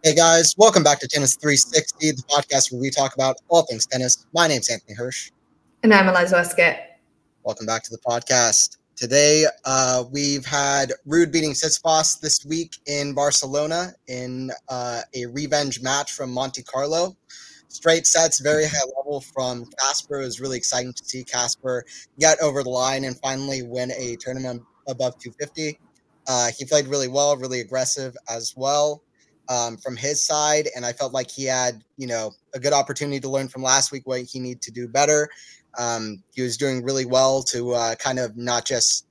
Hey guys, welcome back to Tennis 360, the podcast where we talk about all things tennis. My name's Anthony Hirsch. And I'm Eliza Wastcoat. Welcome back to the podcast. Today, we've had Ruud beating Tsitsipas this week in Barcelona in a revenge match from Monte Carlo. Straight sets, very high level from Casper. It was really exciting to see Casper get over the line and finally win a tournament above 250. He played really well, really aggressive as well. From his side, and I felt like he had, a good opportunity to learn from last week what he needed to do better. He was doing really well to kind of not just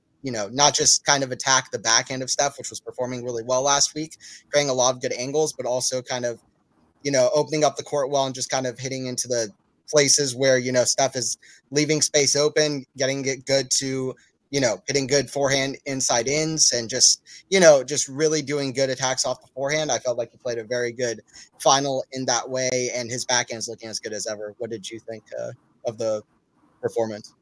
kind of attack the backhand of Steph, which was performing really well last week, creating a lot of good angles, but also kind of, opening up the court well and just kind of hitting into the places where, Steph is leaving space open, getting it good to, hitting good forehand inside ins and just really doing good attacks off the forehand. I felt like he played a very good final in that way, and his backhand is looking as good as ever. What did you think of the performance?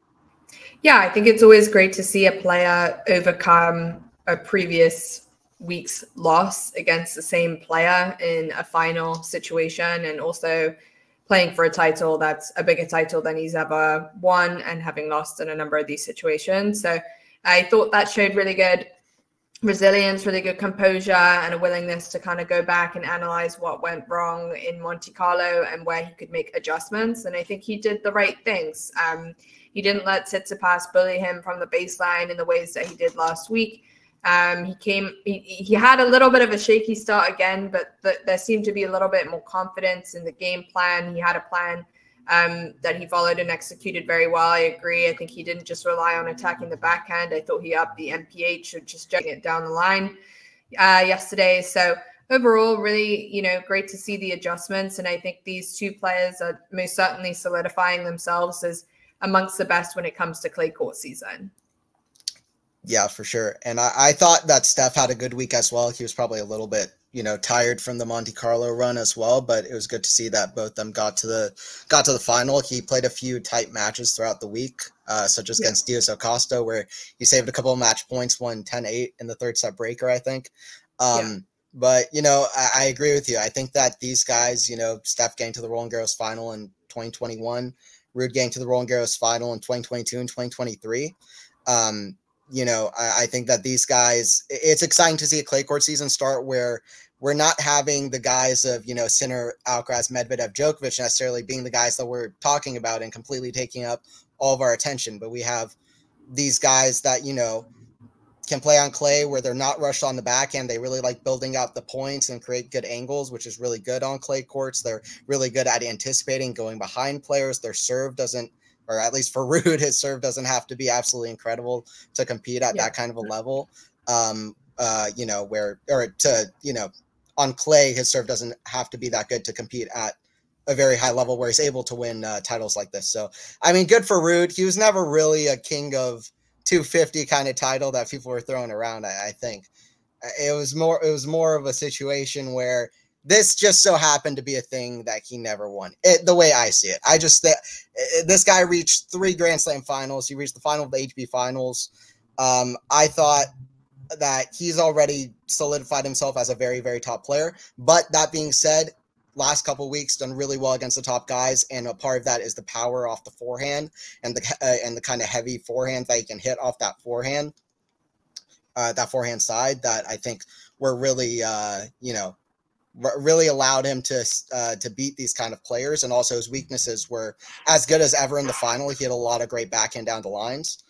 Yeah, I think it's always great to see a player overcome a previous week's loss against the same player in a final situation, and also playing for a title that's a bigger title than he's ever won and having lost in a number of these situations. So I thought that showed really good resilience, really good composure, and a willingness to kind of go back and analyze what went wrong in Monte Carlo and where he could make adjustments. And I think he did the right things. He didn't let Tsitsipas bully him from the baseline in the ways that he did last week. He had a little bit of a shaky start again, but there seemed to be a little bit more confidence in the game plan. He had a plan that he followed and executed very well. I agree. I think he didn't just rely on attacking the backhand. I thought he upped the MPH or just getting it down the line yesterday. So overall, really, great to see the adjustments. And I think these two players are most certainly solidifying themselves as amongst the best when it comes to clay court season. Yeah, for sure. And I thought that Steph had a good week as well. He was probably a little bit, tired from the Monte Carlo run as well, but it was good to see that both of them got to the final. He played a few tight matches throughout the week, such as against Diaz Acosta, where he saved a couple of match points, won 10-8 in the third set breaker, I think. But, I agree with you. I think that these guys, Steph getting to the Roland Garros final in 2021, Ruud getting to the Roland Garros final in 2022 and 2023. I think that these guys, it's exciting to see a clay court season start where we're not having the guys of, Sinner, Alcaraz, Medvedev, Djokovic necessarily being the guys that we're talking about and completely taking up all of our attention. But we have these guys that, can play on clay where they're not rushed on the backhand. They really like building out the points and create good angles, which is really good on clay courts. They're really good at anticipating, going behind players. Their serve doesn't, or at least for Ruud, his serve doesn't have to be absolutely incredible to compete at that kind of a level. On clay, his serve doesn't have to be that good to compete at a very high level where he's able to win titles like this. So, I mean, good for Ruud. He was never really a king of 250 kind of title that people were throwing around. I think it was more of a situation where this just so happened to be a thing that he never won. The way I see it, this guy reached 3 Grand Slam finals. He reached the final of the ATP finals. I thought that he's already solidified himself as a very, very top player. But that being said, last couple of weeks done really well against the top guys, and a part of that is the power off the forehand and the kind of heavy forehand that he can hit off that forehand side that I think were really really allowed him to beat these kind of players. And also his weaknesses were as good as ever in the final. He had a lot of great backhand down the lines.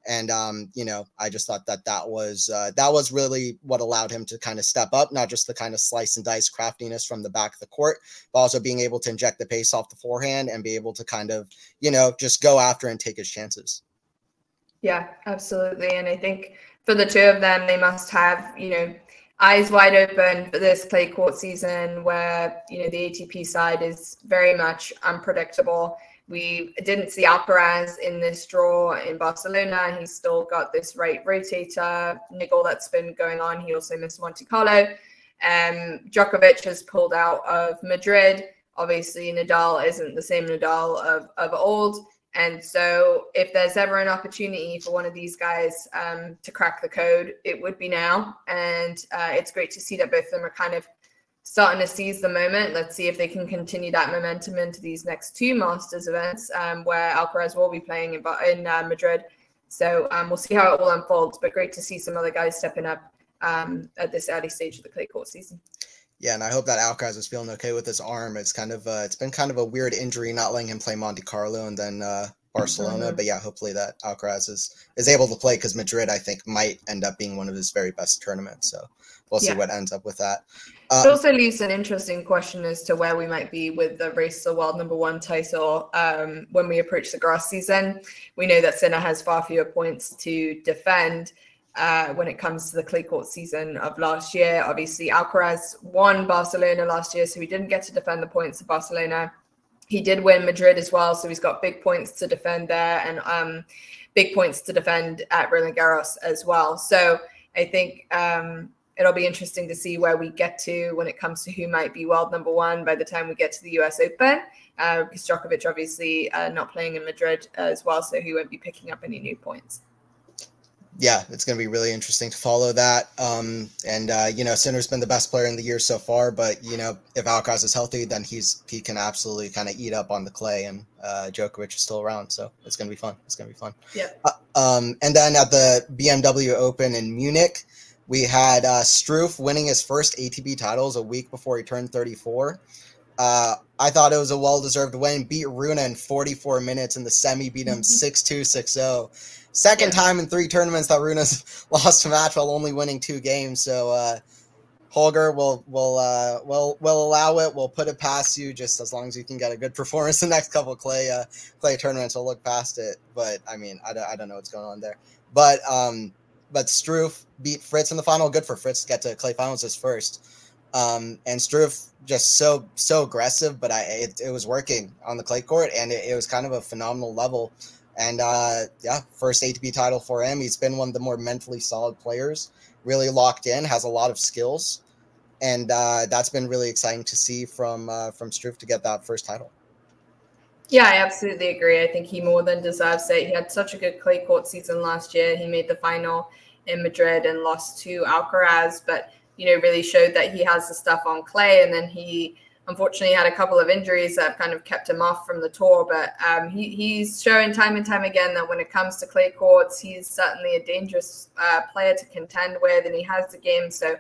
And, I just thought that was really what allowed him to kind of step up, not just the kind of slice and dice craftiness from the back of the court, but also being able to inject the pace off the forehand and be able to kind of, just go after and take his chances. Yeah, absolutely. And I think for the two of them, they must have, eyes wide open for this clay court season where, the ATP side is very much unpredictable. We didn't see Alcaraz in this draw in Barcelona. He's still got this right rotator niggle that's been going on. He also missed Monte Carlo. Djokovic has pulled out of Madrid. Obviously, Nadal isn't the same Nadal of old. And so if there's ever an opportunity for one of these guys to crack the code, it would be now. And it's great to see that both of them are kind of starting to seize the moment. Let's see if they can continue that momentum into these next two Masters events, where Alcaraz will be playing in Madrid. So we'll see how it all unfolds, but great to see some other guys stepping up at this early stage of the clay court season. Yeah, and I hope that Alcaraz is feeling okay with his arm. It's kind of it's been kind of a weird injury, not letting him play Monte Carlo and then Barcelona. But yeah, hopefully that Alcaraz is able to play, because Madrid, I think, might end up being one of his very best tournaments. So we'll see what ends up with that. It also leaves an interesting question as to where we might be with the race to the world #1 title when we approach the grass season. We know that Sinner has far fewer points to defend when it comes to the clay court season of last year. Obviously, Alcaraz won Barcelona last year, so he didn't get to defend the points of Barcelona. He did win Madrid as well, so he's got big points to defend there, and big points to defend at Roland Garros as well. So I think it'll be interesting to see where we get to when it comes to who might be world #1 by the time we get to the US Open. Because Djokovic obviously not playing in Madrid as well, so he won't be picking up any new points. Yeah, it's going to be really interesting to follow that. Sinner's been the best player in the year so far, but, if Alcaraz is healthy, then he can absolutely kind of eat up on the clay, and Djokovic is still around. So it's going to be fun. Yeah. And then at the BMW Open in Munich, we had Struff winning his first ATP titles a week before he turned 34. I thought it was a well-deserved win. Beat Rune in 44 minutes in the semi, beat him 6-2, 6-0. Second time in 3 tournaments that Rune's lost a match while only winning 2 games. So Holger will allow it. We'll put it past you, just as long as you can get a good performance the next couple of clay tournaments. We'll look past it. But I mean, I don't know what's going on there. But Struff beat Fritz in the final. Good for Fritz to get to clay finals as first. And Struff just so aggressive, but it was working on the clay court, and it was kind of a phenomenal level. And first ATP title for him. He's been one of the more mentally solid players, really locked in, has a lot of skills, and that's been really exciting to see from Struff to get that first title. Yeah, I absolutely agree. I think he more than deserves it. He had such a good clay court season last year. He made the final in Madrid and lost to Alcaraz, but really showed that he has the stuff on clay. And then he unfortunately had a couple of injuries that have kind of kept him off from the tour. But he's showing time and time again that when it comes to clay courts, he's certainly a dangerous player to contend with, and he has the game. So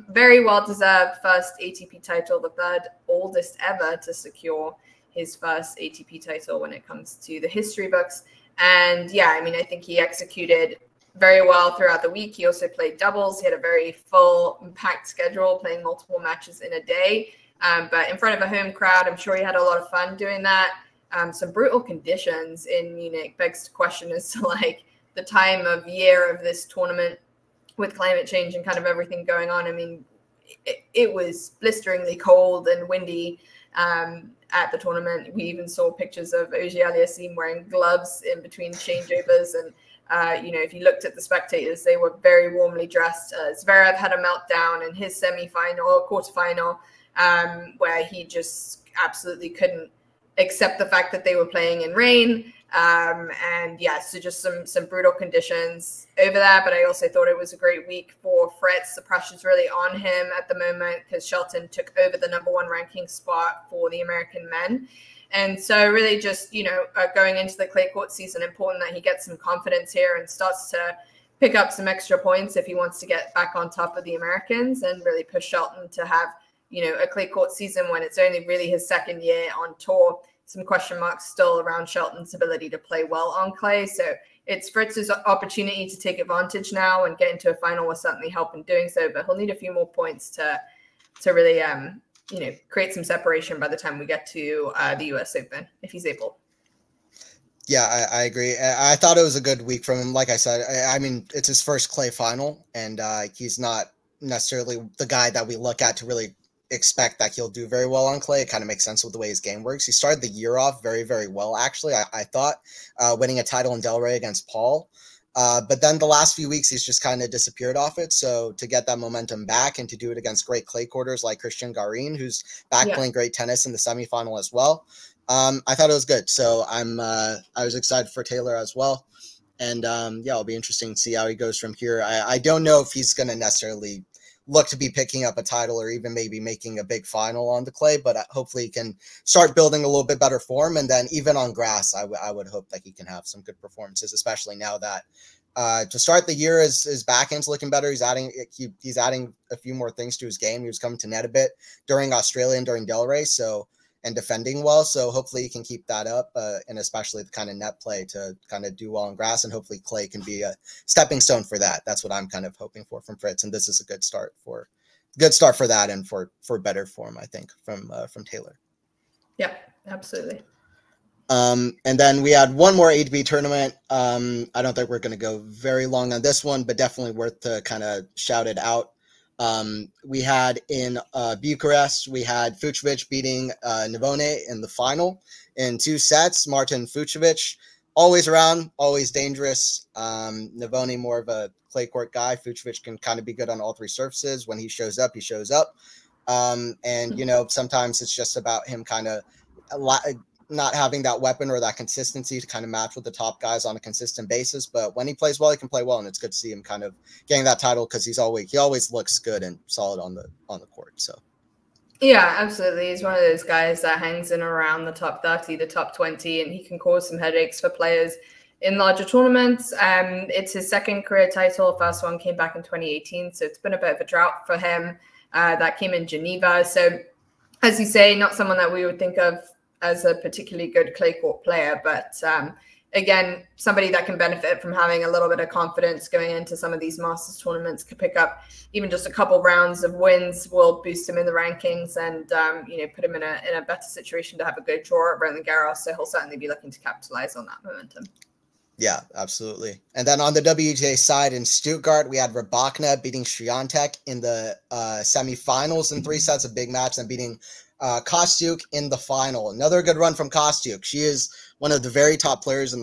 very well-deserved first ATP title, the 3rd oldest ever to secure his first ATP title when it comes to the history books. And I think he executed very well throughout the week. He also played doubles. He had a very full, packed schedule, playing multiple matches in a day. But in front of a home crowd, I'm sure he had a lot of fun doing that. Some brutal conditions in Munich begs the question as to the time of year of this tournament with climate change and kind of everything going on. I mean, it was blisteringly cold and windy at the tournament. We even saw pictures of Auger-Aliassime wearing gloves in between changeovers. And if you looked at the spectators, they were very warmly dressed. Zverev had a meltdown in his quarterfinal, where he just absolutely couldn't accept the fact that they were playing in rain. So just some brutal conditions over there. But I also thought it was a great week for Fritz. The pressure's really on him at the moment because Shelton took over the #1 ranking spot for the American men. And so really just, going into the clay court season, important that he gets some confidence here and starts to pick up some extra points if he wants to get back on top of the Americans and really push Shelton to have, a clay court season when it's only really his 2nd year on tour. Some question marks still around Shelton's ability to play well on clay. So it's Fritz's opportunity to take advantage now, and get into a final will certainly help in doing so. But he'll need a few more points to really, create some separation by the time we get to the US Open, if he's able. Yeah, I agree. I thought it was a good week from him. Like I said, I mean, it's his first clay final, and he's not necessarily the guy that we look at to really expect that he'll do very well on clay. It kind of makes sense with the way his game works. He started the year off very, very well, actually. I thought, winning a title in Delray against Paul. But then the last few weeks, he's just kind of disappeared off it. So to get that momentum back and to do it against great clay courters like Christian Garin, who's back playing great tennis in the semifinal as well, I thought it was good. So I was excited for Taylor as well. And it'll be interesting to see how he goes from here. I don't know if he's going to necessarily look to be picking up a title or even maybe making a big final on the clay, but hopefully he can start building a little bit better form. And then even on grass, I would hope that he can have some good performances, especially now that to start the year, his backhand's looking better. He's adding a few more things to his game. He was coming to net a bit during Australia and during Delray, and defending well. So hopefully he can keep that up, and especially the kind of net play to kind of do well on grass. And hopefully clay can be a stepping stone for that. That's what I'm kind of hoping for from Fritz. And this is a good start for that and for better form, I think, from Taylor. Yeah, absolutely. And then we had one more ATP tournament. I don't think we're going to go very long on this one, but definitely worth to kind of shout it out. We had in Bucharest, we had Fucsovics beating Navone in the final in 2 sets. Martin Fucsovics, always around, always dangerous. Navone, more of a clay court guy. Fucsovics can kind of be good on all 3 surfaces. When he shows up, he shows up. And, you know, sometimes it's just about him kind of not having that weapon or that consistency to kind of match with the top guys on a consistent basis. But when he plays well, he can play well, and it's good to see him kind of getting that title because he always looks good and solid on the court. So yeah, absolutely. He's one of those guys that hangs in around the top 30, the top 20, and he can cause some headaches for players in larger tournaments. It's his 2nd career title. First one came back in 2018, so it's been a bit of a drought for him. That came in Geneva. So as you say, not someone that we would think of as a particularly good clay court player, but again, somebody that can benefit from having a little bit of confidence going into some of these Masters tournaments. Could pick up even just a couple rounds of wins, will boost him in the rankings and put him in a better situation to have a good draw at Roland Garros. So he'll certainly be looking to capitalize on that momentum. Yeah, absolutely. And then on the WTA side in Stuttgart, we had Rybakina beating Swiatek in the semifinals in 3 sets, a big match, and beating Kostyuk in the final. Another good run from Kostyuk. She is one of the very top players in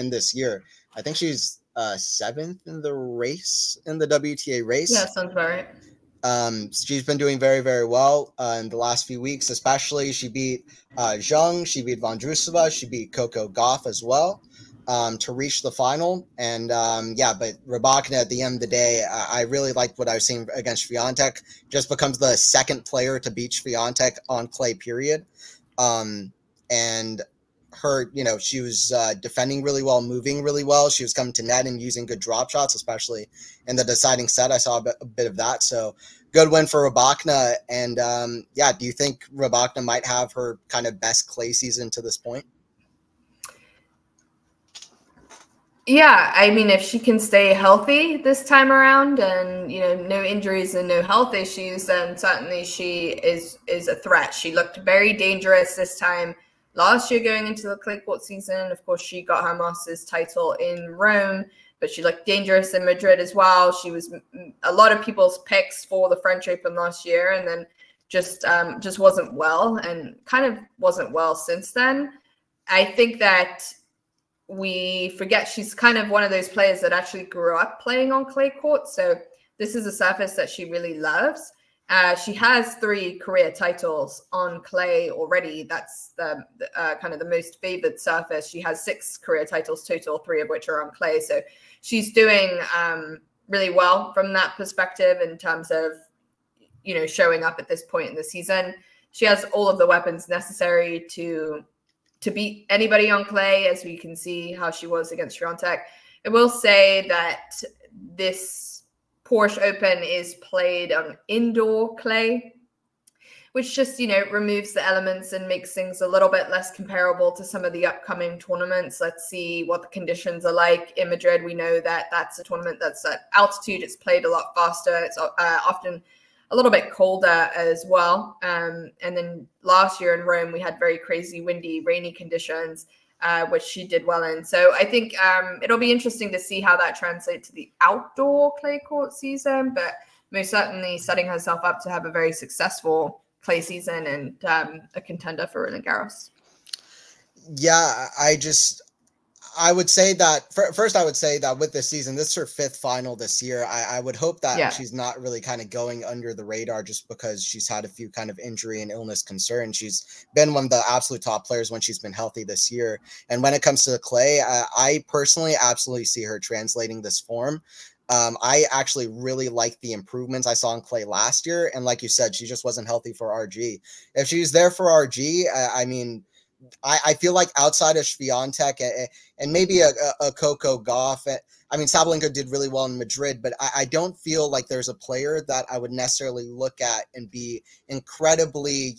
this year. I think she's 7th in the race, in the WTA race. Yeah, sounds about right. She's been doing very, very well in the last few weeks, especially. She beat Zhang, she beat Vondrousova, she beat Coco Gauff as well to reach the final. And but Rybakina at the end of the day, I really liked what I was seeing against Swiatek. Just becomes the 2nd player to beat Swiatek on clay, period. And her, she was defending really well, moving really well. She was coming to net and using good drop shots, especially in the deciding set. I saw a bit of that. So good win for Rybakina. And do you think Rybakina might have her kind of best clay season to this point? Yeah, I mean, if she can stay healthy this time around and, no injuries and no health issues, then certainly she is a threat. She looked very dangerous this time last year going into the clay court season. Of course, she got her Masters title in Rome, but she looked dangerous in Madrid as well. She was a lot of people's picks for the French Open last year, and then just wasn't well, and kind of wasn't well since then. I think that we forget she's kind of one of those players that actually grew up playing on clay court. So this is a surface that she really loves. She has 3 career titles on clay already. That's the kind of the most favored surface. She has 6 career titles total, 3 of which are on clay. So she's doing really well from that perspective in terms of, showing up at this point in the season. She has all of the weapons necessary to beat anybody on clay, as we can see how she was against Swiatek. I will say that this Porsche Open is played on indoor clay, which just, removes the elements and makes things a little bit less comparable to some of the upcoming tournaments. Let's see what the conditions are like in Madrid. We know that that's a tournament that's at altitude. It's played a lot faster. It's often a little bit colder as well. And then last year in Rome, we had very crazy, windy, rainy conditions, which she did well in. So I think it'll be interesting to see how that translates to the outdoor clay court season, but most certainly setting herself up to have a very successful clay season and a contender for Roland Garros. Yeah, I would say that first, I would say that with this season, this is her 5th final this year. I would hope that she's not really kind of going under the radar just because she's had a few kind of injury and illness concerns. She's been one of the absolute top players when she's been healthy this year. And when it comes to the clay, I personally absolutely see her translating this form. I actually really like the improvements I saw in clay last year. And like you said, she just wasn't healthy for RG. If she's there for RG, I mean, I feel like outside of Swiatek and maybe a Coco Gauff, I mean, Sabalenka did really well in Madrid, but I don't feel like there's a player that I would necessarily look at and be incredibly,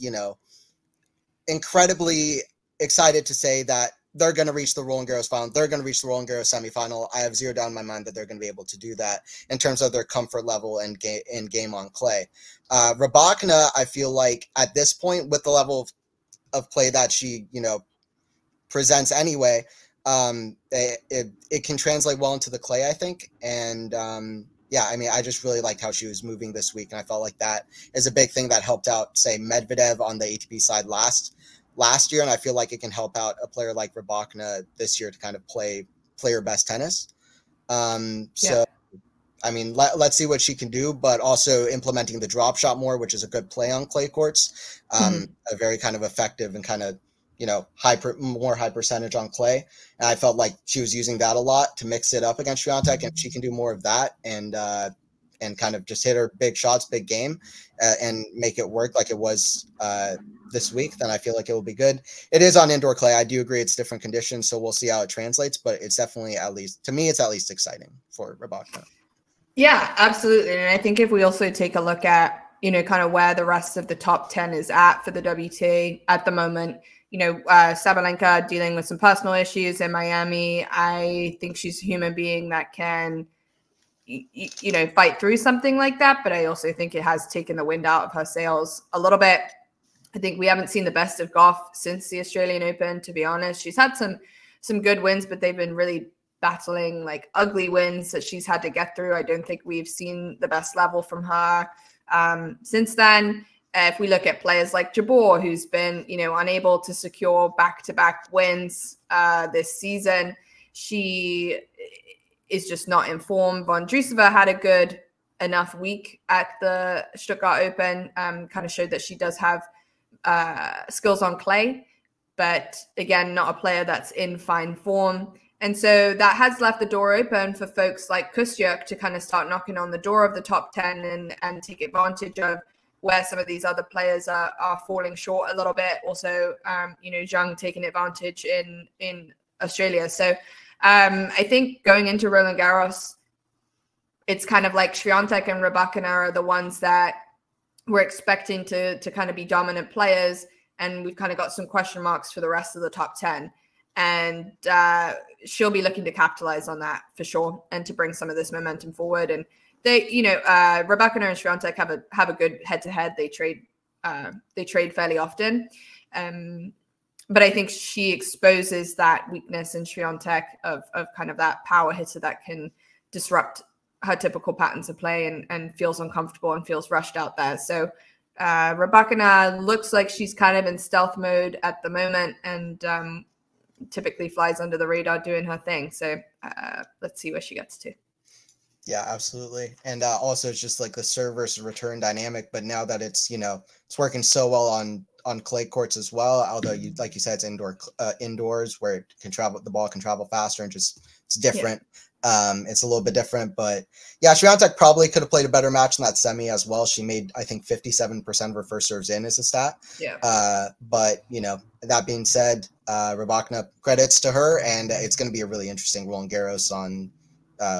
incredibly excited to say that they're going to reach the Roland Garros final. They're going to reach the Roland Garros semifinal. I have zero doubt in my mind that they're going to be able to do that in terms of their comfort level and game on clay. Rybakina, I feel like at this point, with the level of play that she, presents anyway, it can translate well into the clay, I think. And yeah, I mean, I just really liked how she was moving this week, and I felt like that is a big thing that helped out, say, Medvedev on the ATP side last year, and I feel like it can help out a player like Rybakina this year to kind of play her best tennis. So, I mean, let's see what she can do, but also implementing the drop shot more, which is a good play on clay courts, a very kind of effective and kind of, more high percentage on clay. And I felt like she was using that a lot to mix it up against Swiatek, and she can do more of that and kind of just hit her big shots, big game, and make it work like it was this week, then I feel like it will be good. It is on indoor clay. I do agree it's different conditions, so we'll see how it translates, but it's definitely, at least to me, it's at least exciting for Rybakina. Yeah, absolutely. And I think if we also take a look at, kind of where the rest of the top 10 is at for the WTA at the moment, Sabalenka dealing with some personal issues in Miami. I think she's a human being that can, fight through something like that. But I also think it has taken the wind out of her sails a little bit. I think we haven't seen the best of Gauff since the Australian Open, to be honest. She's had some good wins, but they've been really battling like ugly wins that she's had to get through. I don't think we've seen the best level from her since then. If we look at players like Jabeur, who's been, unable to secure back-to-back wins this season, she is just not informed. Vondrousova had a good enough week at the Stuttgart Open, kind of showed that she does have skills on clay, but again, not a player that's in fine form. And so that has left the door open for folks like Kustyuk to kind of start knocking on the door of the top 10 and take advantage of where some of these other players are falling short a little bit. Also, Zhang taking advantage in Australia. So I think going into Roland Garros, it's kind of like Swiatek and Rybakina are the ones that we're expecting to kind of be dominant players. And we've kind of got some question marks for the rest of the top 10. And she'll be looking to capitalize on that for sure and to bring some of this momentum forward. And they, Rybakina and Swiatek have a good head-to-head. They trade fairly often. But I think she exposes that weakness in Swiatek of kind of that power hitter that can disrupt her typical patterns of play and feels uncomfortable and feels rushed out there. So Rybakina looks like she's kind of in stealth mode at the moment and typically flies under the radar doing her thing. So let's see where she gets to. Yeah, absolutely. And also it's just like the serve versus return dynamic, but now that it's, it's working so well on clay courts as well, although like you said, it's indoors where the ball can travel faster and just, it's different. Yeah. It's a little bit different, but yeah, Swiatek probably could have played a better match in that semi as well. She made, I think, 57% of her first serves in as a stat. Yeah. But, that being said, Rybakina, credits to her, and it's going to be a really interesting Roland Garros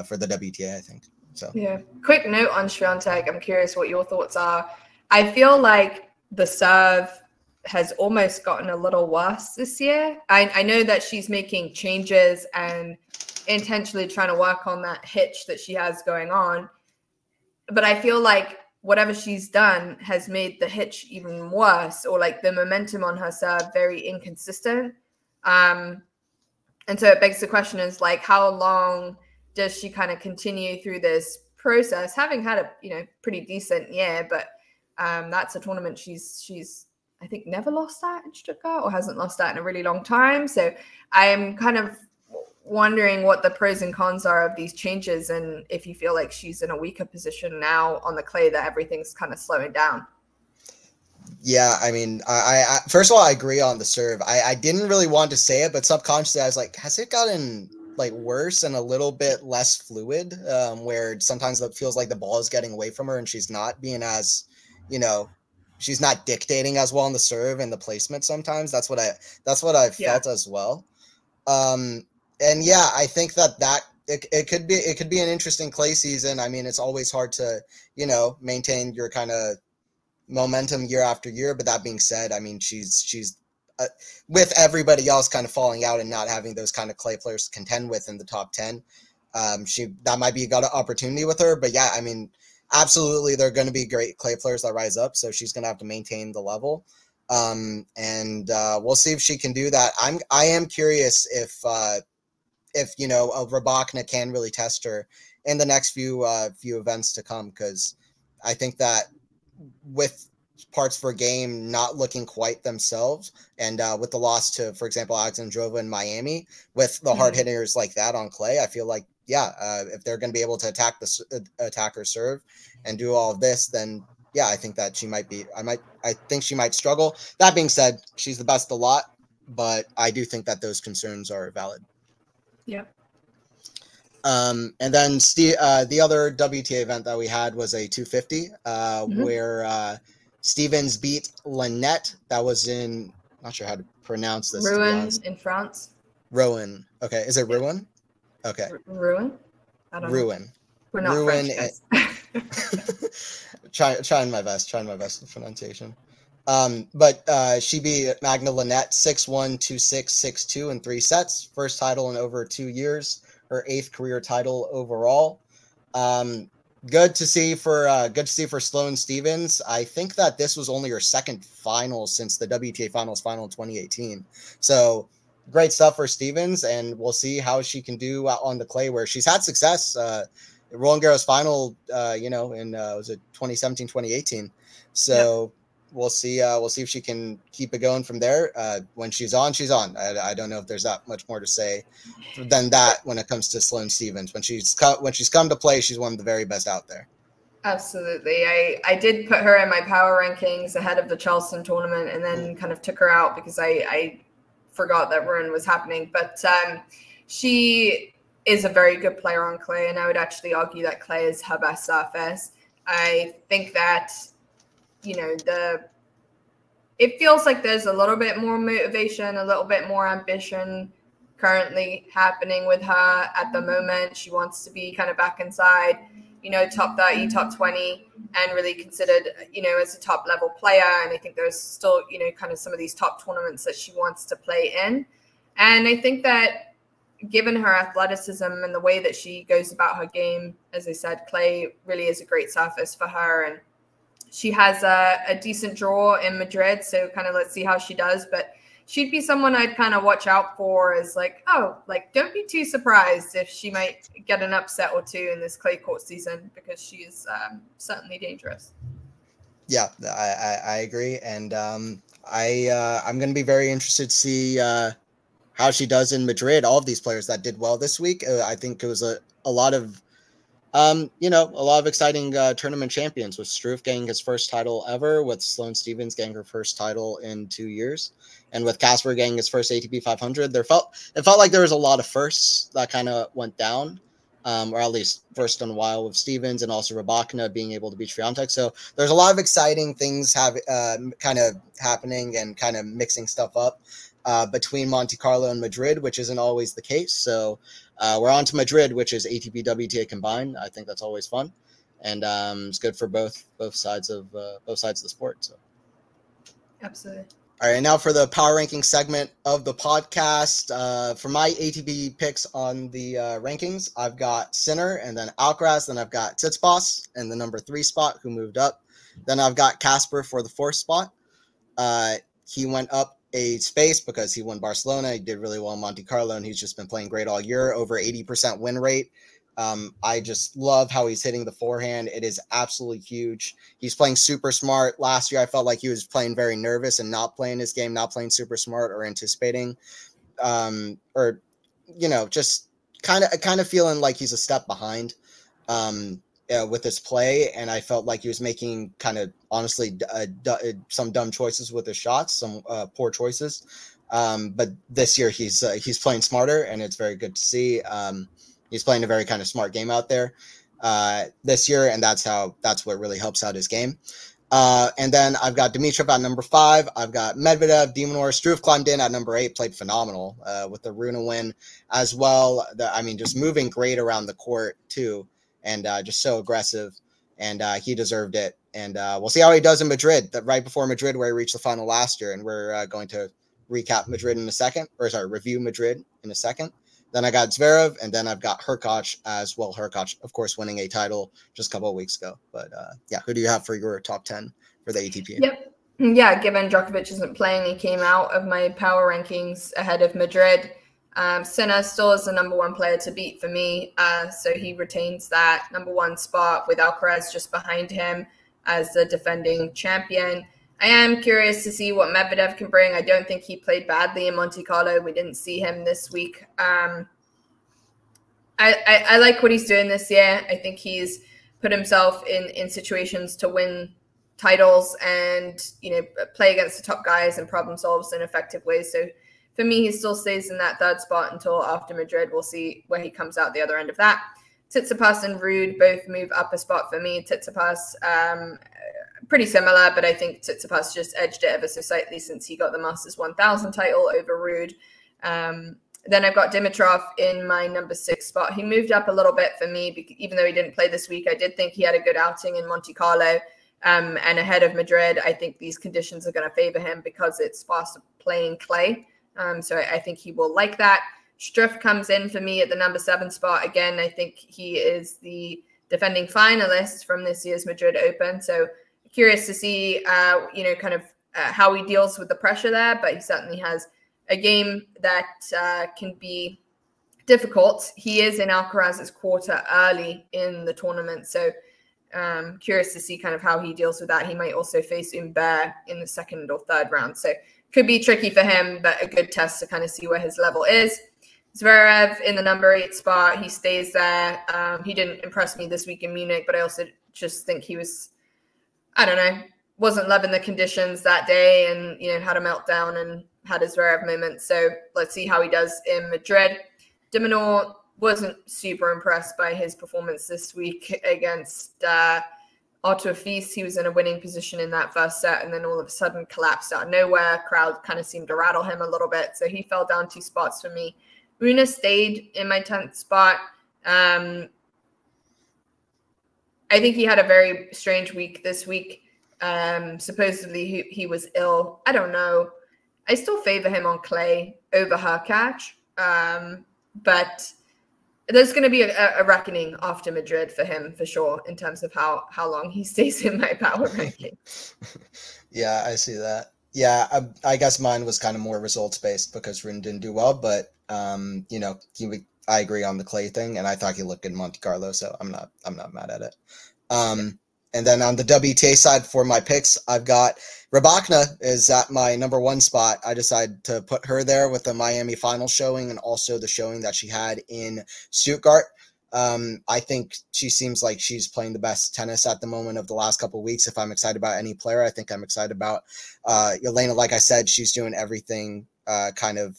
for the WTA, I think. So yeah. Quick note on Swiatek. I'm curious what your thoughts are. I feel like the serve has almost gotten a little worse this year. I know that she's making changes and intentionally trying to work on that hitch that she has going on, but I feel like whatever she's done has made the hitch even worse, or like the momentum on her serve very inconsistent. And so it begs the question is like, how long does she kind of continue through this process, having had a pretty decent year, but that's a tournament she's I think never lost that in Stuttgart, or hasn't lost that in a really long time. So I am kind of wondering what the pros and cons are of these changes, and if you feel like she's in a weaker position now on the clay, that everything's kind of slowing down. Yeah, I mean, I first of all, I agree on the serve. I didn't really want to say it, but subconsciously I was like, has it gotten like worse and a little bit less fluid, where sometimes it feels like the ball is getting away from her and she's not being as, she's not dictating as well on the serve and the placement. Sometimes that's what I felt as well. And yeah, I think that it could be an interesting clay season. I mean, it's always hard to, maintain your kind of momentum year after year. But that being said, I mean, she's with everybody else kind of falling out and not having those kind of clay players to contend with in the top 10. That might be a good opportunity with her. But yeah, I mean, absolutely, there are going to be great clay players that rise up. So she's going to have to maintain the level. And we'll see if she can do that. I am curious if Rybakina can really test her in the next few events to come, because I think that with parts of her game not looking quite themselves, and with the loss to, for example, Alexandrova in Miami, with the hard hitters like that on clay, I feel like if they're going to be able to attack her serve and do all of this, then yeah, I think that she might be. I think she might struggle. That being said, she's the best a lot, but I do think that those concerns are valid. Yeah. And then the other WTA event that we had was a 250, where Stevens beat Linette. That was in, not sure how to pronounce this. Rouen in France. Rouen. Okay, is it Rouen? Okay. Rouen. I don't know. Rouen. We're not French guys. Trying my best with pronunciation. But she beat Magna Linette 6-1, 2-6, 6-2 in 3 sets. First title in over 2 years. Her 8th career title overall. Good to see for Sloane Stevens. I think that this was only her second final since the WTA Finals final in 2018. So great stuff for Stevens, and we'll see how she can do on the clay, where she's had success. Roland Garros final, in was it 2017, 2018. So we'll see if she can keep it going from there. When she's on, she's on. I don't know if there's that much more to say than that when it comes to Sloane Stevens. When she's come to play, she's one of the very best out there. Absolutely. I did put her in my power rankings ahead of the Charleston tournament, and then kind of took her out because I forgot that Rouen was happening. But she is a very good player on clay, and I would actually argue that clay is her best surface. I think that, it feels like there's a little bit more motivation, a little bit more ambition currently happening with her at the moment. She wants to be kind of back inside, top 30, top 20, and really considered, as a top level player. And I think there's still, kind of some of these top tournaments that she wants to play in. And I think that given her athleticism and the way that she goes about her game, as I said, clay really is a great surface for her. And she has a decent draw in Madrid, so kind of let's see how she does. But she'd be someone I'd kind of watch out for, as don't be too surprised if she might get an upset or two in this clay court season, because she is certainly dangerous. Yeah, I agree. And I'm going to be very interested to see how she does in Madrid. All of these players that did well this week, I think it was a lot of exciting tournament champions, with Struff getting his first title ever, with Sloane Stevens getting her first title in 2 years, and with Casper getting his first ATP 500. It felt like there was a lot of firsts that kind of went down, or at least first in a while, with Stevens, and also Rybakina being able to beat Swiatek. So there's a lot of exciting things kind of happening and kind of mixing stuff up between Monte Carlo and Madrid, which isn't always the case. So we're on to Madrid, which is ATP WTA combined. I think that's always fun, and it's good for both sides of the sport. So absolutely. All right, now for the power ranking segment of the podcast. For my ATP picks on the rankings, I've got Sinner, and then Alcaraz, then I've got Tsitsipas in the number 3 spot, who moved up. Then I've got Casper for the 4th spot. He went up a space because he won Barcelona. He did really well in Monte Carlo, and he's just been playing great all year, over 80% win rate. I just love how he's hitting the forehand. It is absolutely huge. He's playing super smart. Last year, I felt like he was playing very nervous and not playing his game, not playing super smart or anticipating, just kind of feeling like he's a step behind with his play. And I felt like he was making kind of, honestly, some dumb choices with his shots, some poor choices. But this year he's playing smarter, and it's very good to see. He's playing a very kind of smart game out there this year, and that's what really helps out his game. And then I've got Dimitrov at number 5. I've got Medvedev, Demonor. Struff climbed in at number 8, played phenomenal with the Rouen win as well. Just moving great around the court too, and just so aggressive, and he deserved it. And we'll see how he does in Madrid, right before Madrid, where he reached the final last year. And we're going to recap Madrid in a second, review Madrid in a second. Then I got Zverev, and then I've got Hurkacz as well. Hurkacz, of course, winning a title just a couple of weeks ago. But yeah, who do you have for your top 10 for the ATP? Yep. Yeah, given Djokovic isn't playing, he came out of my power rankings ahead of Madrid. Sinner still is the number 1 player to beat for me, so he retains that number 1 spot with Alcaraz just behind him as the defending champion. I am curious to see what Medvedev can bring. I don't think he played badly in Monte Carlo. We didn't see him this week. I like what he's doing this year. I think he's put himself in situations to win titles and, play against the top guys and problem solves in effective ways. So for me, he still stays in that 3rd spot until after Madrid. We'll see where he comes out the other end of that. Tsitsipas and Ruud both move up a spot for me. Tsitsipas, pretty similar, but I think Tsitsipas just edged it ever so slightly since he got the Masters 1000 title over Ruud. Then I've got Dimitrov in my number 6 spot. He moved up a little bit for me, even though he didn't play this week. I did think he had a good outing in Monte Carlo, and ahead of Madrid. I think these conditions are going to favor him because it's faster playing clay. So I think he will like that. Struff comes in for me at the number 7 spot. Again, I think he is the defending finalist from this year's Madrid Open. So curious to see, how he deals with the pressure there. But he certainly has a game that can be difficult. He is in Alcaraz's quarter early in the tournament. So curious to see kind of how he deals with that. He might also face Humbert in the 2nd or 3rd round. So could be tricky for him, but a good test to kind of see where his level is. Zverev in the number 8 spot. He stays there. He didn't impress me this week in Munich, but I also just think he was, wasn't loving the conditions that day and, had a meltdown and had his Zverev moment. So let's see how he does in Madrid. Demonor wasn't super impressed by his performance this week against Artur Fils. He was in a winning position in that first set and then all of a sudden collapsed out of nowhere. Crowd kind of seemed to rattle him a little bit. So he fell down 2 spots for me. Rune stayed in my 10th spot. I think he had a very strange week this week. Supposedly he was ill. I don't know. I still favor him on clay over Hurkacz. But there's going to be a reckoning after Madrid for him, for sure, in terms of how long he stays in my power ranking. Yeah, I see that. Yeah, I guess mine was kind of more results-based because Rune didn't do well. But, I agree on the clay thing, and I thought he looked good in Monte Carlo, so I'm not mad at it. And then on the WTA side for my picks, I've got Rybakina is at my number 1 spot. I decided to put her there with the Miami final showing and also the showing that she had in Stuttgart. I think she seems like she's playing the best tennis at the moment of the last couple of weeks. If I'm excited about any player, I think I'm excited about Elena. Like I said, she's doing everything kind of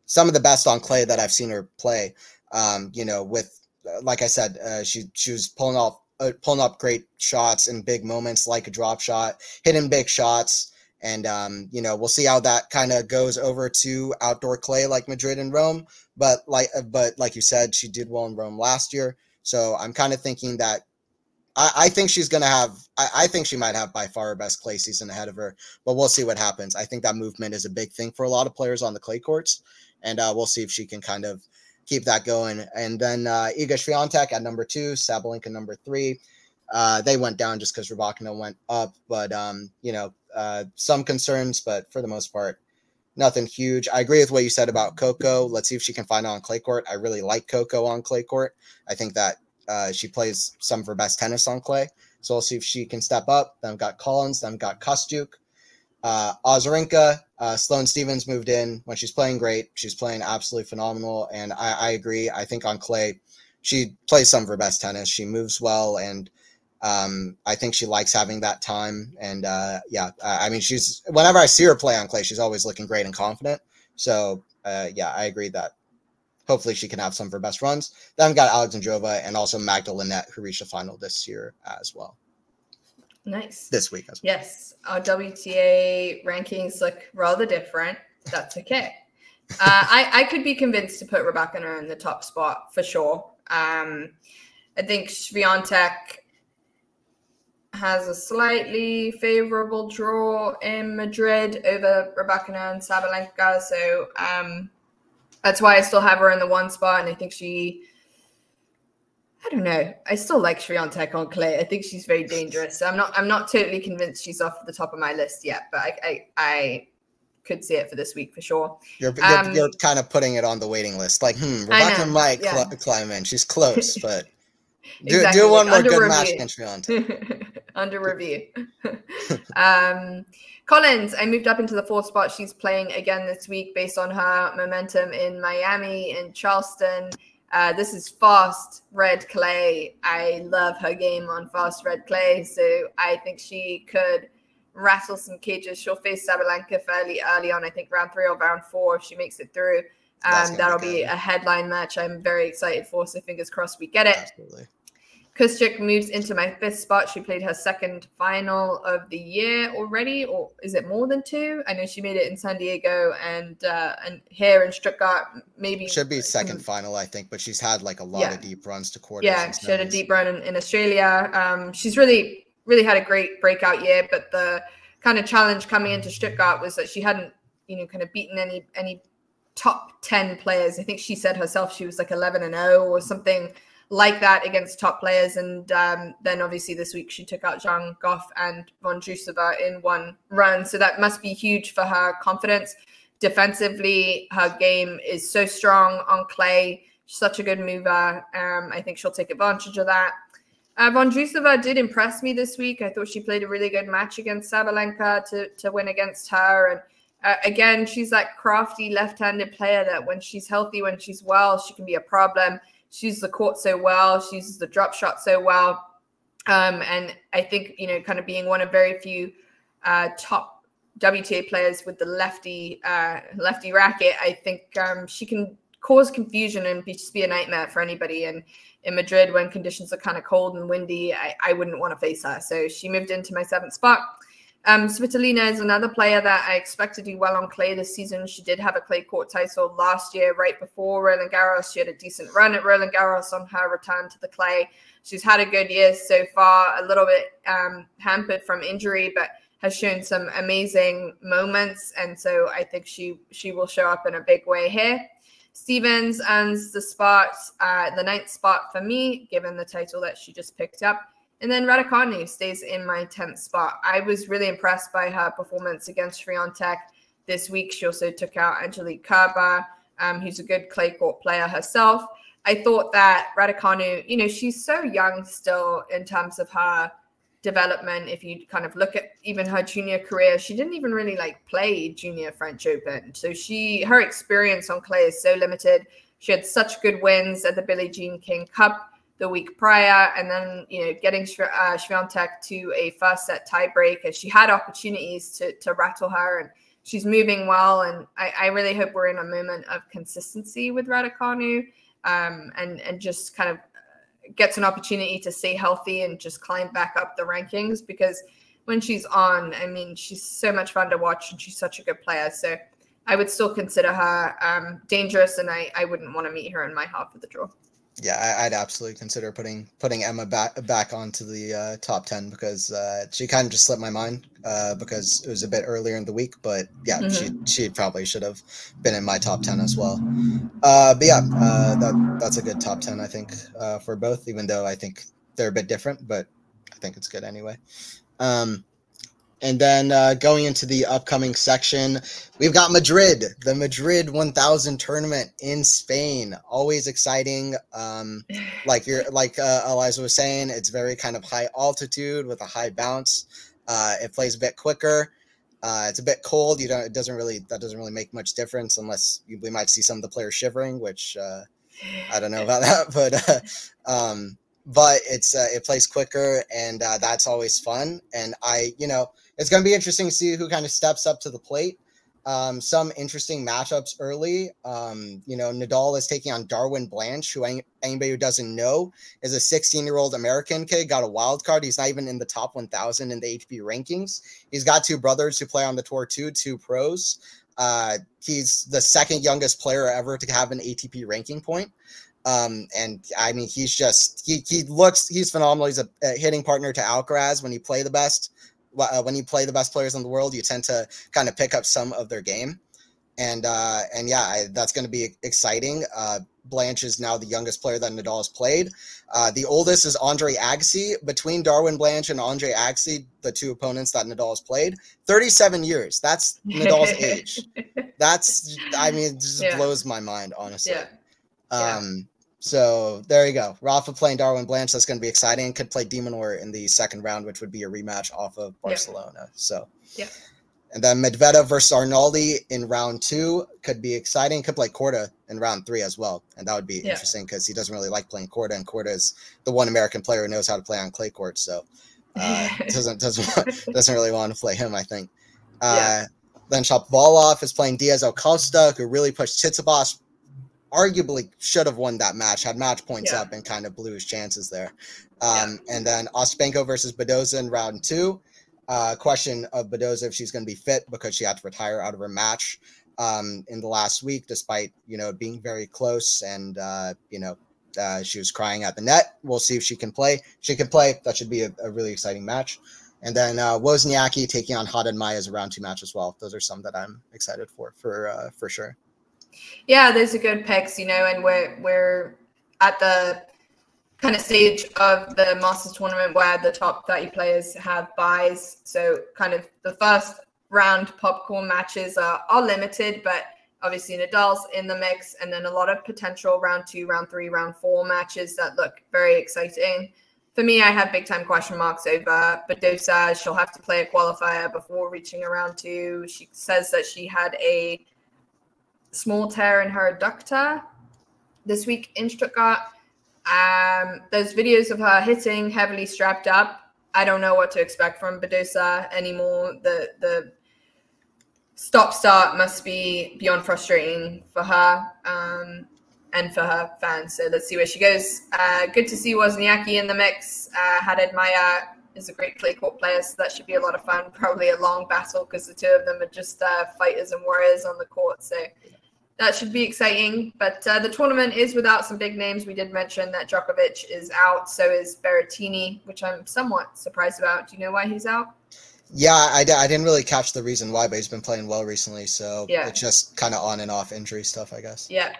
some of the best on clay that I've seen her play. With, like I said, she was pulling up great shots in big moments, like a drop shot, hitting big shots. And, we'll see how that kind of goes over to outdoor clay like Madrid and Rome. But like you said, she did well in Rome last year. So I'm kind of thinking that I think she's going to have – I think she might have by far her best clay season ahead of her. But we'll see what happens. I think that movement is a big thing for a lot of players on the clay courts. And we'll see if she can kind of keep that going. And then Iga Swiatek at number 2, Sabalenka number 3. They went down just because Rybakina went up. But, some concerns, but for the most part, nothing huge. I agree with what you said about Coco. Let's see if she can find it on clay court. I really like Coco on clay court. I think that she plays some of her best tennis on clay. So we'll see if she can step up. Then we've got Collins. Then we've got Kostyuk. Azarenka, Sloane Stephens moved in when she's playing great. She's playing absolutely phenomenal. And I agree. I think on clay, she plays some of her best tennis. She moves well. And I think she likes having that time. And she's, whenever I see her play on clay, she's always looking great and confident. So yeah, I agree that hopefully she can have some of her best runs. Then we've got Alexandrova and also Magda Linette, who reached the final this year as well. Nice. This week as well. Yes, our WTA rankings look rather different. That's okay. I could be convinced to put Rybakina in the top spot for sure. I think Swiatek has a slightly favorable draw in Madrid over Rybakina and Sabalenka. So that's why I still have her in the 1 spot. And I think I don't know. I still like Swiatek on clay. I think she's very dangerous. So I'm not totally convinced she's off the top of my list yet, but I could see it for this week for sure. You're kind of putting it on the waiting list. Like, Rybakina might climb in. She's close, but exactly. do one more good match against Swiatek. Under review. Collins, I moved up into the 4th spot. She's playing again this week based on her momentum in Miami and Charleston. This is fast red clay. I love her game on fast red clay, so I think she could rattle some cages. She'll face Sabalenka fairly early on, I think round 3 or round 4 if she makes it through. That'll be a headline match I'm very excited for, so fingers crossed we get it. Absolutely. Kuschik moves into my 5th spot. She played her 2nd final of the year already, or is it more than 2? I know she made it in San Diego and here in Stuttgart. Maybe should be 2nd final, I think, but she's had like a lot of deep runs to quarters. Yeah, she had a deep run in Australia. She's really had a great breakout year, but the kind of challenge coming into Stuttgart was that she hadn't, kind of beaten any top 10 players. I think she said herself she was like 11-0 or something like that against top players. And then obviously this week she took out Zhang Goff and Vondrousova in 1 run. So that must be huge for her confidence. Defensively, her game is so strong on clay. She's such a good mover. I think she'll take advantage of that. Vondrousova did impress me this week. I thought she played a really good match against Sabalenka to win against her. And again, she's that crafty left-handed player that when she's healthy, when she's well, she can be a problem. She uses the court so well. She uses the drop shot so well. And I think, kind of being one of very few top WTA players with the lefty racket, I think she can cause confusion and just be a nightmare for anybody. And in Madrid, when conditions are kind of cold and windy, I wouldn't want to face her. So she moved into my 7th spot. Svitolina is another player that I expect to do well on clay this season. She did have a clay court title last year, right before Roland Garros. She had a decent run at Roland Garros on her return to the clay. She's had a good year so far, a little bit hampered from injury, but has shown some amazing moments. And so I think she will show up in a big way here. Stevens earns the spot, the 9th spot for me, given the title that she just picked up. And then Rybakina stays in my 10th spot. I was really impressed by her performance against Swiatek this week. She also took out Angelique Kerber, who's a good clay court player herself. I thought that Rybakina, she's so young still in terms of her development. If you kind of look at even her junior career, she didn't even really play junior French Open. So her experience on clay is so limited. She had such good wins at the Billie Jean King Cup the week prior, and then getting Swiatek to a 1st set tiebreak, as she had opportunities to rattle her, and she's moving well. And I really hope we're in a moment of consistency with Rybakina, and just kind of gets an opportunity to stay healthy and just climb back up the rankings, because when she's on, she's so much fun to watch and she's such a good player. So I would still consider her dangerous, and I wouldn't want to meet her in my half of the draw. Yeah, I'd absolutely consider putting Emma back onto the top 10, because she kind of just slipped my mind because it was a bit earlier in the week. But yeah, she probably should have been in my top 10 as well. But yeah, that's a good top 10, I think, for both, even though I think they're a bit different, but I think it's good anyway. And then going into the upcoming section, we've got Madrid, the Madrid 1000 tournament in Spain. Always exciting. Like Eliza was saying, it's very kind of high altitude with a high bounce. It plays a bit quicker. It's a bit cold. That doesn't really make much difference, unless we might see some of the players shivering, which I don't know about that, but it plays quicker, and that's always fun. And it's going to be interesting to see who kind of steps up to the plate. Some interesting matchups early. Nadal is taking on Darwin Blanche, who anybody who doesn't know is a 16-year-old American kid, got a wild card. He's not even in the top 1,000 in the ATP rankings. He's got two brothers who play on the tour too, two pros. He's the second youngest player ever to have an ATP ranking point. And I mean, he's phenomenal. He's a hitting partner to Alcaraz. When you play the best players in the world, you tend to kind of pick up some of their game. And yeah, that's going to be exciting. Blanche is now the youngest player that Nadal has played. The oldest is Andre Agassi. Between Darwin Blanche and Andre Agassi, the two opponents that Nadal has played, 37 years. That's Nadal's age. It just blows my mind, honestly. So there you go. Rafa playing Darwin Blanche. That's going to be exciting. Could play De Minaur in the second round, which would be a rematch off of Barcelona. So, and then Medvedev versus Arnaldi in round 2 could be exciting. Could play Korda in round 3 as well, and that would be interesting because he doesn't really like playing Korda, and Korda is the one American player who knows how to play on clay courts. So, doesn't really want to play him, I think. Then Shapovalov is playing Diaz Acosta, who really pushed Tsitsipas. Arguably should have won that match, had match points up, and kind of blew his chances there. And then Ostapenko versus Badoza in round 2. Question of Badoza if she's going to be fit because she had to retire out of her match in the last week, despite being very close, and she was crying at the net. We'll see if she can play. She can play. That should be a really exciting match. And then Wozniacki taking on Haddad Maia as a round 2 match as well. Those are some that I'm excited for sure. Yeah, those are good picks, and we're at the kind of stage of the Masters tournament where the top 30 players have buys. So kind of the first round popcorn matches are limited, but obviously Nadal's in the mix, and then a lot of potential round 2, round 3, round 4 matches that look very exciting. For me, I have big time question marks over Badoza. She'll have to play a qualifier before reaching a round 2. She says that she had a small tear in her adductor this week in Stuttgart. There's videos of her hitting heavily strapped up. I don't know what to expect from Badoza anymore. The stop-start must be beyond frustrating for her and for her fans. So let's see where she goes. Good to see Wozniacki in the mix. Haddad Maia is a great clay court player, so that should be a lot of fun. Probably a long battle because the two of them are just fighters and warriors on the court. So that should be exciting. But the tournament is without some big names. We did mention that Djokovic is out. So is Berrettini, which I'm somewhat surprised about. Do you know why he's out? Yeah, I didn't really catch the reason why, but he's been playing well recently. So it's just kind of on and off injury stuff, I guess. Yeah.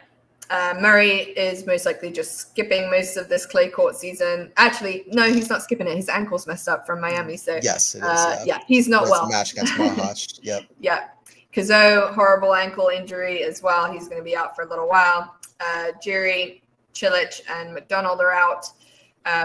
Murray is most likely just skipping most of this clay court season. Actually, no, he's not skipping it. His ankle's messed up from Miami. So yes, it is. Yeah, he's not well. The match against Mahac. Yep. Yeah. Kazo, horrible ankle injury as well. He's going to be out for a little while. Jiri, Cilic, and McDonald are out.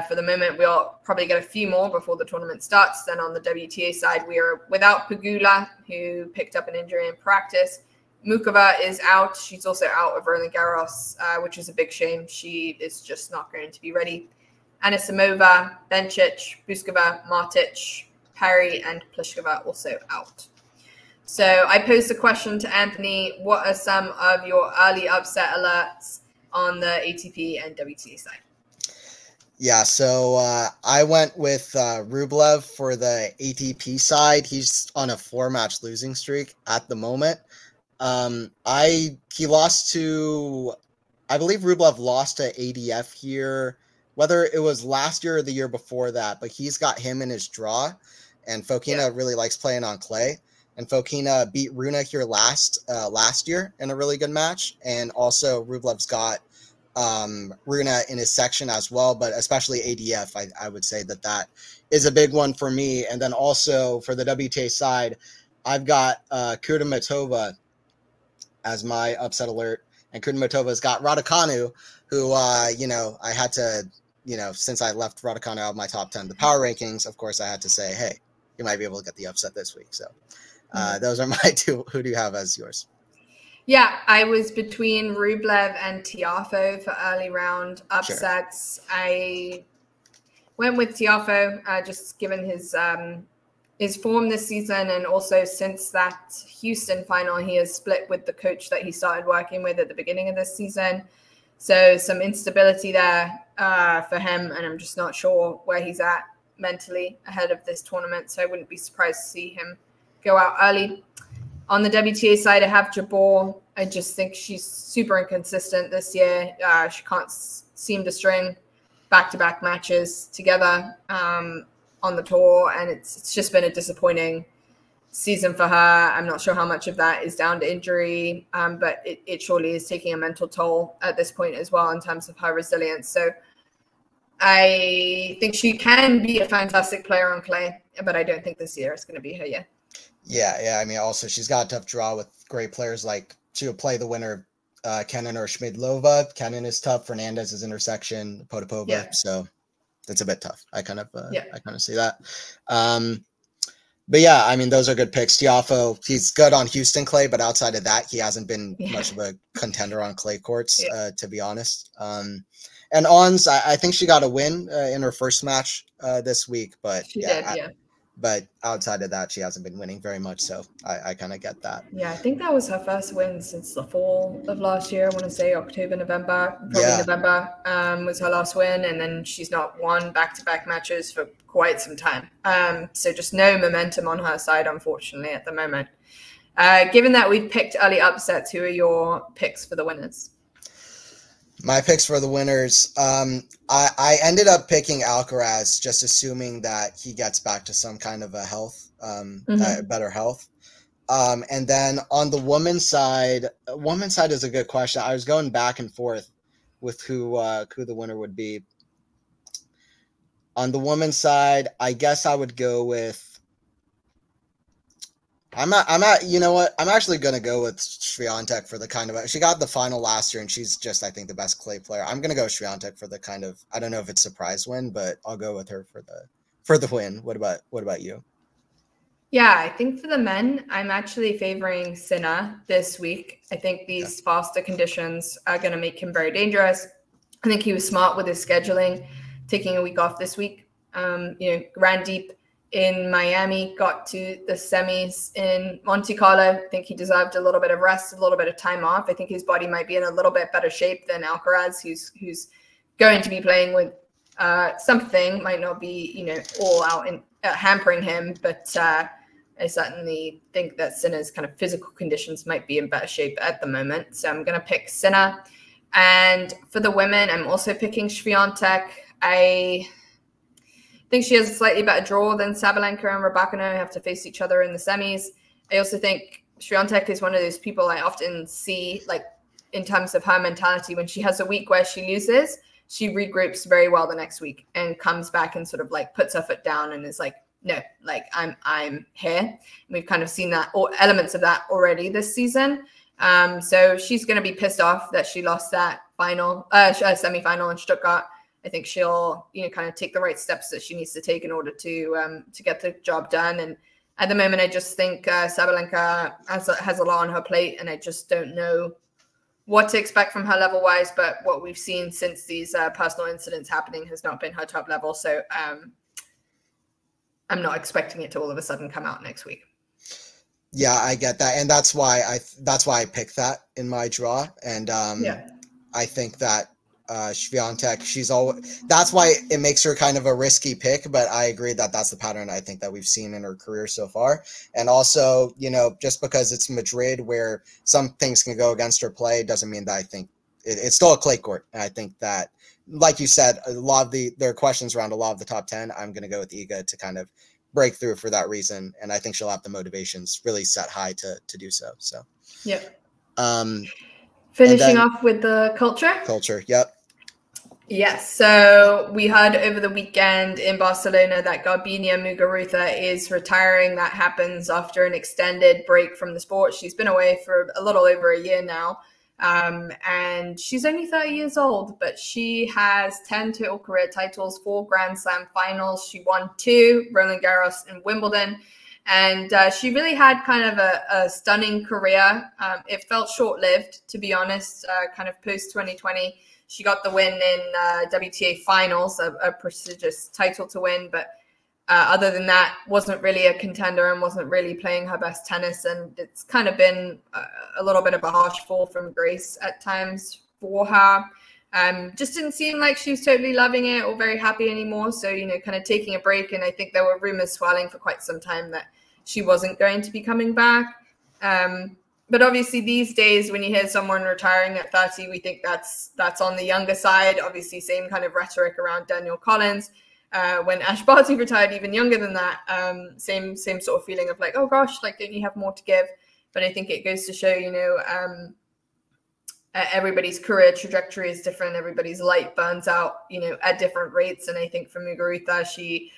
For the moment, we'll probably get a few more before the tournament starts. Then on the WTA side, we are without Pegula, who picked up an injury in practice. Mukova is out. She's also out of Roland Garros, which is a big shame. She is just not going to be ready. Anisimova, Bencic, Buskova, Martic, Parry, and Pliskova also out. So I posed a question to Anthony. What are some of your early upset alerts on the ATP and WTA side? Yeah, so I went with Rublev for the ATP side. He's on a 4-match losing streak at the moment. He lost to, I believe Rublev lost to ADF here, whether it was last year or the year before that, but he's got him in his draw, and Fokina really likes playing on clay. And Fokina beat Rune here last year in a really good match. And also Rublev's got Rune in his section as well, but especially ADF, I would say that is a big one for me. And then also for the WTA side, I've got Kudermetova as my upset alert. And Kudermetova's got Raducanu, who, I had to, since I left Raducanu out of my top 10, the power rankings, of course, I had to say, hey, you might be able to get the upset this week. So those are my two. Who do you have as yours? Yeah, I was between Rublev and Tiafoe for early round upsets. Sure. I went with Tiafoe, just given his his form this season, and also since that Houston final, he has split with the coach that he started working with at the beginning of this season. So some instability there for him, and I'm just not sure where he's at mentally ahead of this tournament. So I wouldn't be surprised to see him go out early. On the WTA side, I have Jabeur. I just think she's super inconsistent this year. She can't seem to string back-to-back matches together on the tour, and it's just been a disappointing season for her. I'm not sure how much of that is down to injury, but it surely is taking a mental toll at this point as well in terms of her resilience. So I think she can be a fantastic player on clay, but I don't think this year is going to be her year. Yeah. I mean, also she's got a tough draw with great players like she'll play the winner, Kenin or Schmidlova. Kenin is tough. Fernandez is intersection. Potapova. Yeah. So it's a bit tough. I kind of see that. But yeah, I mean, those are good picks. Tiafoe, he's good on Houston clay, but outside of that, he hasn't been much of a contender on clay courts, to be honest. And Ons, I think she got a win in her first match this week, but but outside of that, she hasn't been winning very much. So I kind of get that. Yeah, I think that was her first win since the fall of last year. I want to say October, November. Probably November was her last win. And then she's not won back-to-back matches for quite some time. So just no momentum on her side, unfortunately, at the moment. Given that we've picked early upsets, who are your picks for the winners? My picks for the winners, I ended up picking Alcaraz, just assuming that he gets back to some kind of a health, better health. And then on the women's side is a good question. I was going back and forth with who the winner would be. On the women's side, I guess I would go with. You know what? I'm actually going to go with Swiatek for the kind of, she got the final last year and she's just, I think, the best clay player. I'm going to go Swiatek for the kind of, I don't know if it's surprise win, but I'll go with her for the win. What about you? Yeah, I think for the men, I'm actually favoring Sinner this week. I think these faster conditions are going to make him very dangerous. I think he was smart with his scheduling, taking a week off this week. Ran deep in Miami, got to the semis in Monte Carlo. I think he deserved a little bit of rest, a little bit of time off. I think his body might be in a little bit better shape than Alcaraz, who's going to be playing with something, might not be, all out in hampering him, but I certainly think that Sinner's kind of physical conditions might be in better shape at the moment. So I'm going to pick Sinner. And for the women, I'm also picking Swiatek. I think she has a slightly better draw than Sabalenka and Rybakina, who have to face each other in the semis. I also think Swiatek is one of those people I often see, like, in terms of her mentality, when she has a week where she loses, she regroups very well the next week and comes back and sort of like puts her foot down and is like, no, like I'm here. And we've kind of seen that, or elements of that already this season. So she's going to be pissed off that she lost that semifinal in Stuttgart. I think she'll, kind of take the right steps that she needs to take in order to get the job done. And at the moment, I just think Sabalenka has a lot on her plate, and I just don't know what to expect from her level-wise. But what we've seen since these personal incidents happening has not been her top level. So I'm not expecting it to all of a sudden come out next week. Yeah, I get that, and that's why I picked that in my draw. And I think that Swiatek, that's why it makes her kind of a risky pick, but I agree that that's the pattern I think that we've seen in her career so far. And also, just because it's Madrid where some things can go against her play doesn't mean that I think it's still a clay court. And I think that, like you said, a lot of there are questions around a lot of the top 10. I'm going to go with Iga to kind of break through for that reason. And I think she'll have the motivations really set high to do so. So, yep. Finishing off with the culture. Yep. Yes, so we heard over the weekend in Barcelona that Garbiñe Muguruza is retiring. That happens after an extended break from the sport. She's been away for a little over a year now, and she's only 30 years old, but she has 10 total career titles, 4 Grand Slam finals. She won 2, Roland Garros and Wimbledon, and she really had kind of a stunning career. It felt short-lived, to be honest, kind of post-2020. She got the win in WTA finals, a prestigious title to win, but other than that, wasn't really a contender and wasn't really playing her best tennis. And it's kind of been a little bit of a harsh fall from grace at times for her. Just didn't seem like she was totally loving it or very happy anymore. So, kind of taking a break. And I think there were rumors swirling for quite some time that she wasn't going to be coming back. But obviously these days, when you hear someone retiring at 30, we think that's on the younger side. Obviously, same kind of rhetoric around Danielle Collins. When Ash Barty retired even younger than that, same sort of feeling of like, oh gosh, like, don't you have more to give? But I think it goes to show, everybody's career trajectory is different. Everybody's light burns out, at different rates. And I think for Muguruza, she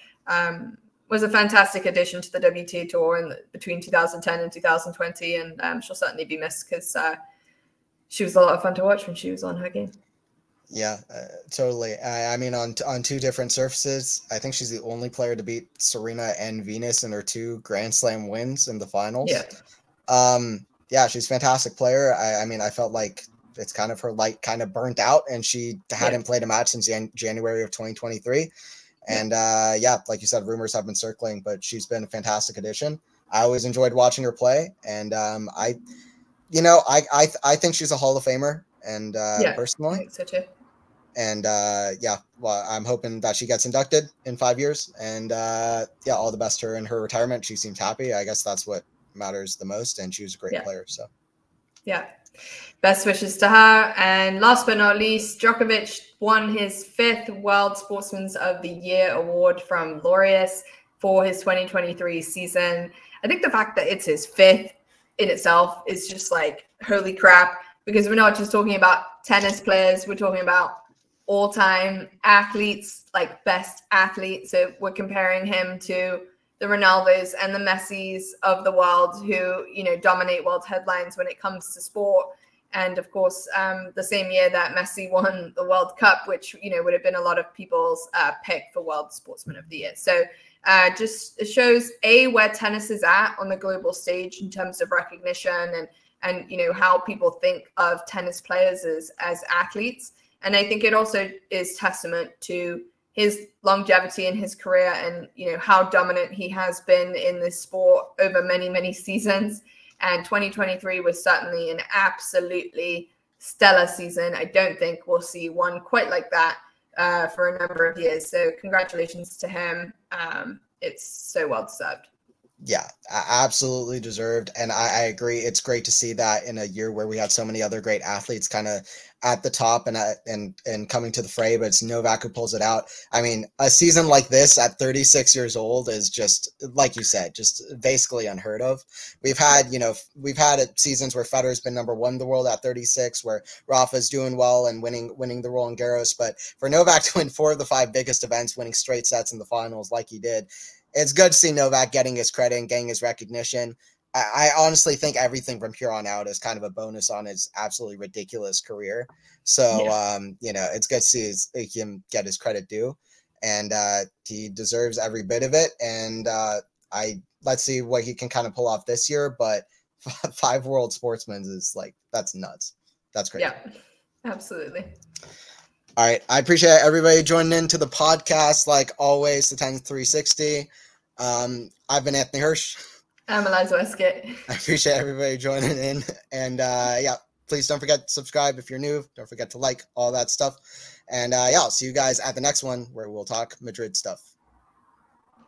was a fantastic addition to the WTA Tour between 2010 and 2020. And she'll certainly be missed because she was a lot of fun to watch when she was on her game. Yeah, totally. I mean, on two different surfaces, I think she's the only player to beat Serena and Venus in her 2 Grand Slam wins in the finals. Yeah, she's a fantastic player. I mean, I felt like it's kind of her light kind of burnt out, and she hadn't played a match since January of 2023. And like you said, rumors have been circling, but she's been a fantastic addition. I always enjoyed watching her play, and I think she's a Hall of Famer, and personally, I think so too. And well, I'm hoping that she gets inducted in 5 years. And all the best to her in her retirement. She seems happy. I guess that's what matters the most. And she was a great player. So best wishes to her. And last but not least, Djokovic won his 5th World Sportsman of the Year award from Laureus for his 2023 season. I think the fact that it's his 5th in itself is just like, holy crap, because we're not just talking about tennis players, we're talking about all-time athletes, like best athletes. So we're comparing him to the Ronaldos and the Messis of the world who, dominate world headlines when it comes to sport. And of course, the same year that Messi won the World Cup, which, would have been a lot of people's pick for World Sportsman of the Year. So just shows where tennis is at on the global stage in terms of recognition and how people think of tennis players as athletes. And I think it also is testament to his longevity in his career and, how dominant he has been in this sport over many, many seasons. And 2023 was certainly an absolutely stellar season. I don't think we'll see one quite like that for a number of years. So congratulations to him. It's so well deserved. Yeah, absolutely deserved. And I agree. It's great to see that in a year where we had so many other great athletes kind of at the top and coming to the fray, but it's Novak who pulls it out. I mean, a season like this at 36 years old is just, like you said, just basically unheard of. We've had seasons where Federer's been #1 in the world at 36, where Rafa's doing well and winning the Roland Garros. But for Novak to win 4 of the 5 biggest events, winning straight sets in the finals like he did, it's good to see Novak getting his credit and getting his recognition. I honestly think everything from here on out is kind of a bonus on his absolutely ridiculous career. So, it's good to see him get his credit due, and he deserves every bit of it. And let's see what he can kind of pull off this year. But 5 World Sportsmen is like, that's nuts. That's great. Yeah, absolutely. All right. I appreciate everybody joining into the podcast. Like always, the Tennis 360. I've been Anthony Hirsch. I'm Eliza Wastcoat. I appreciate everybody joining in. And please don't forget to subscribe if you're new. Don't forget to like all that stuff. And I'll see you guys at the next one where we'll talk Madrid stuff.